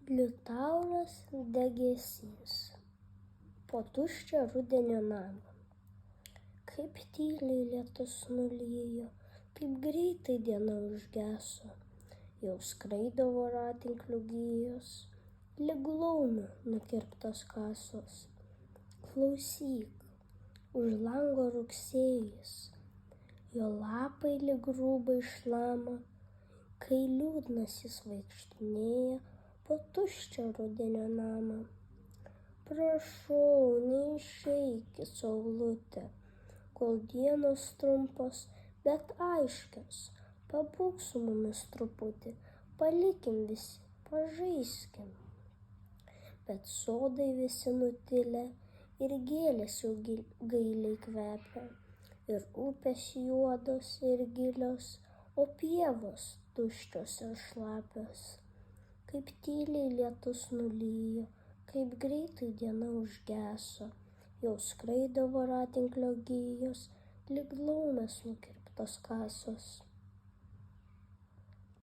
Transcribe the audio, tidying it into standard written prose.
Liutauras degėsys po tuščią rudenio namą. Kaip tyliai lietus nulijo, kaip greitai diena užgeso, jau skraido voratinklių gijos, lyg laumių nukirptos kasos. Klausyk, už lango rugsėjis, jo lapai lyg rūbai šlama, kai liūdnas jis vaikštinėja po tuščią rudenio namą. Prašau, neišeikit, saulute, kol dienos trumpos, bet aiškios, pabūk su mumis truputį, palikim visi, pažaiskim. Bet sodai visi nutilę ir gėlės jau gailiai kvepia, ir upės juodos ir gilios, o pievos tuščios ir šlapios. Kaip tyliai lietus nulijo, kaip greitai diena užgeso, jau skraido voratinklio gijos, lyg laumės nukirptos kasos.